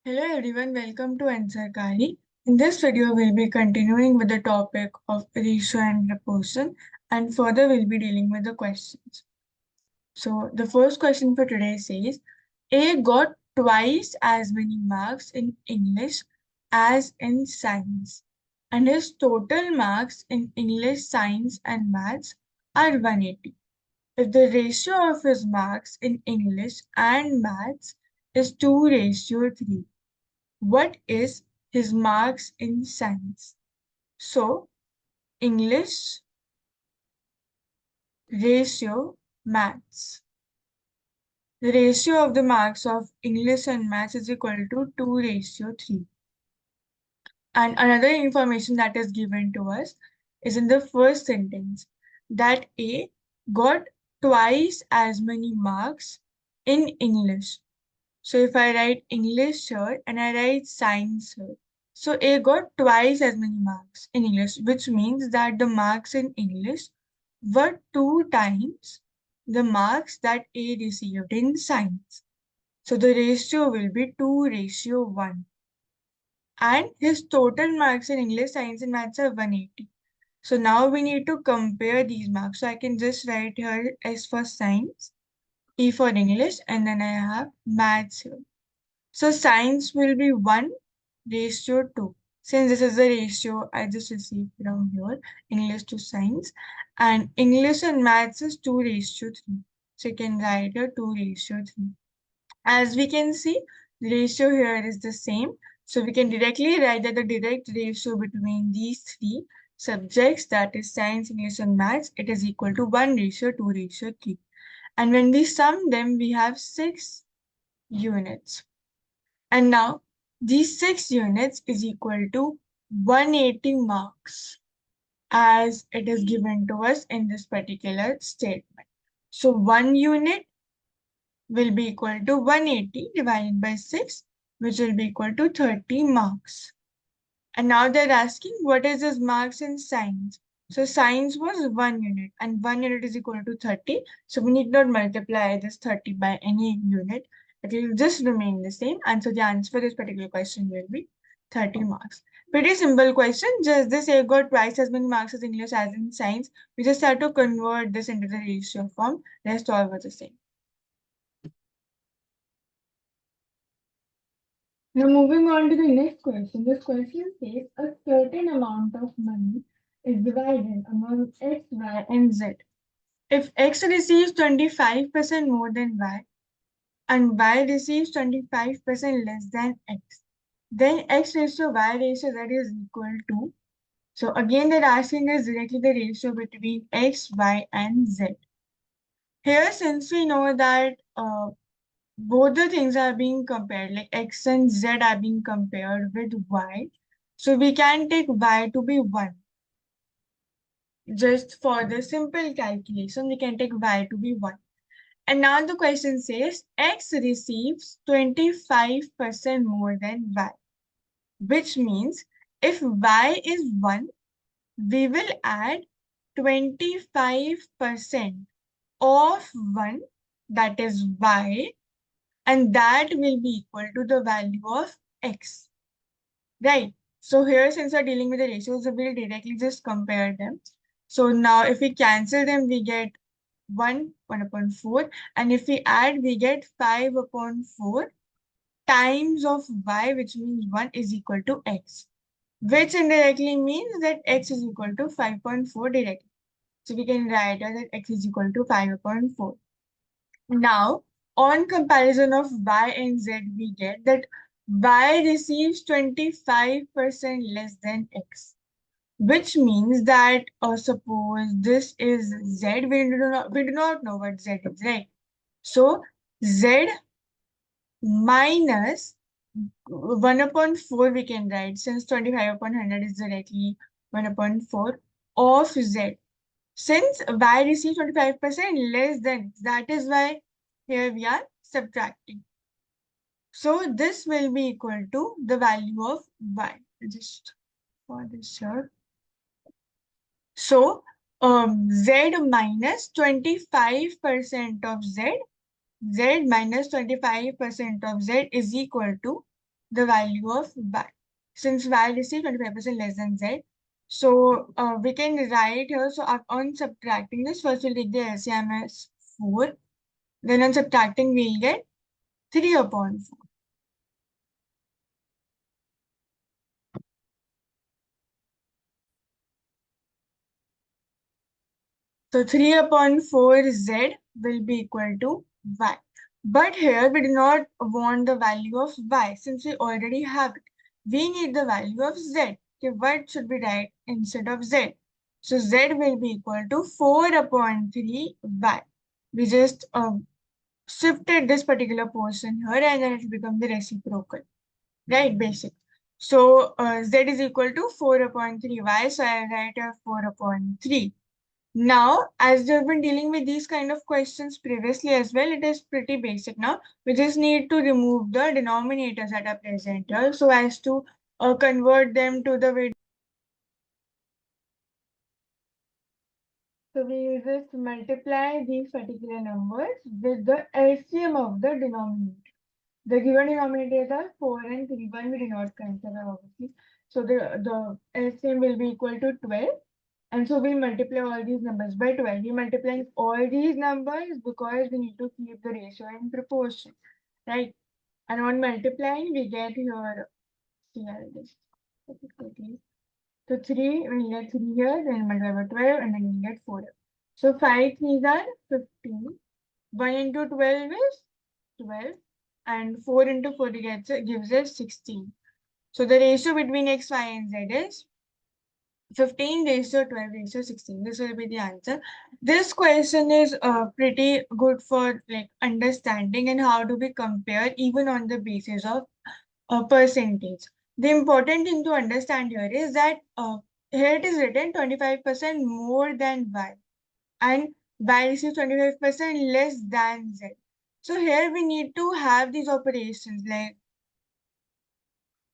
Hello everyone, welcome to Ansarkari. In this video, we'll be continuing with the topic of ratio and proportion, and further we'll be dealing with the questions. So the first question for today says, A got twice as many marks in English as in science, and his total marks in English, science and maths are 180. If the ratio of his marks in English and maths is 2:3, what is his marks in science? So, English, ratio, maths. The ratio of the marks of English and maths is equal to 2:3. And another information that is given to us is in the first sentence that A got twice as many marks in English. So if I write English here and I write science here, so A got twice as many marks in English, which means that the marks in English were 2 times the marks that A received in science. So the ratio will be 2:1. And his total marks in English, science and maths are 180. So now we need to compare these marks. So I can just write here S for science, E for English, and then I have maths here. So science will be 1:2. Since this is the ratio I just received from here, English to science. And English and maths is 2:3. So you can write here 2:3. As we can see, the ratio here is the same. So we can directly write that the direct ratio between these three subjects, that is science, English, and maths, it is equal to 1:2:3. And when we sum them, we have 6 units. And now these 6 units is equal to 180 marks as it is given to us in this particular statement. So 1 unit will be equal to 180 divided by 6, which will be equal to 30 marks. And now they're asking what is his marks in science. So science was 1 unit and 1 unit is equal to 30. So we need not multiply this 30 by any unit. It will just remain the same. And so the answer for this particular question will be 30 marks. Pretty simple question. Just this A got twice as many marks as English as in science. We just have to convert this into the ratio form. Rest all was the same. Now moving on to the next question. This question says a certain amount of money is divided among X, Y, and Z. If X receives 25% more than Y and Y receives 25% less than X, then X ratio Y ratio Z is equal to. So again, they're asking us directly the ratio between X, Y, and Z. Here, since we know that both the things are being compared, like X and Z are being compared with Y. So we can take Y to be 1. Just for the simple calculation, we can take Y to be 1. And now the question says X receives 25% more than Y, which means if Y is 1, we will add 25% of 1, that is Y, and that will be equal to the value of X, right? So here, since we're dealing with the ratios, we'll directly just compare them. So now if we cancel them, we get 1/4. And if we add, we get 5/4 times of Y, which means 1 is equal to X, which indirectly means that X is equal to 5.4 directly. So we can write that X is equal to 5/4. Now, on comparison of Y and Z, we get that Y receives 25% less than X, which means that, suppose this is Z, we do not know what Z is, right? So, Z minus 1/4 we can write, since 25/100 is directly 1/4 of Z. Since Y receives 25% less than, that is why here we are subtracting. So this will be equal to the value of Y. Just for this here. So Z minus 25% of Z, Z minus 25% of Z is equal to the value of y. Since y is 25% less than z, so we can write here, so on subtracting this, first we'll take the LCM as 4, then on subtracting we'll get 3 upon 4. So 3 upon 4 z will be equal to y. But here we do not want the value of y since we already have it. We need the value of z. Okay, what should we write instead of z? So z will be equal to 4 upon 3 y. We just shifted this particular portion here and then it will become the reciprocal, right? Basic. So z is equal to 4 upon 3y. So I write 4 upon 3. Now, as we've been dealing with these kind of questions previously as well, it is pretty basic now. We just need to remove the denominators that are present here so as to convert them to the way. So we will just multiply these particular numbers with the LCM of the denominator. The given denominators are 4 and 3. 1 we do not consider obviously. So the LCM will be equal to 12. And so we'll multiply all these numbers by 12. We multiply all these numbers because we need to keep the ratio in proportion, right? And on multiplying, we get here, see, I'll just put it quickly. So 3, we'll get 3 here, then multiply by 12, and then we'll get 4 here. So 5 3s are 15. 1 into 12 is 12, and 4 into 4 gives us 16. So the ratio between x, y, and z is 15 raised to 12 raised to 16. This will be the answer. This question is pretty good for like understanding and how do we compare even on the basis of percentage. The important thing to understand here is that here it is written 25% more than y and y is 25% less than z. So here we need to have these operations like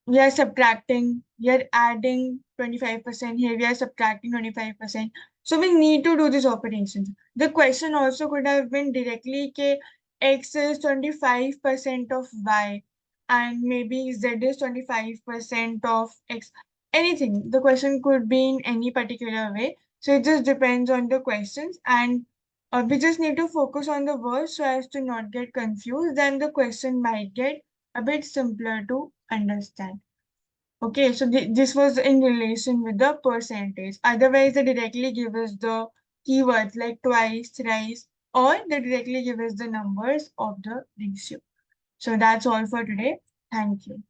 we are subtracting, we are adding 25%, here we are subtracting 25%. So we need to do these operations. The question also could have been directly K x is 25% of y and maybe z is 25% of x. Anything. The question could be in any particular way. So it just depends on the questions and we just need to focus on the words so as to not get confused. Then the question might get a bit simpler to understand. Okay, so this was in relation with the percentage. Otherwise, they directly give us the keywords like twice, thrice, or they directly give us the numbers of the ratio. So that's all for today. Thank you.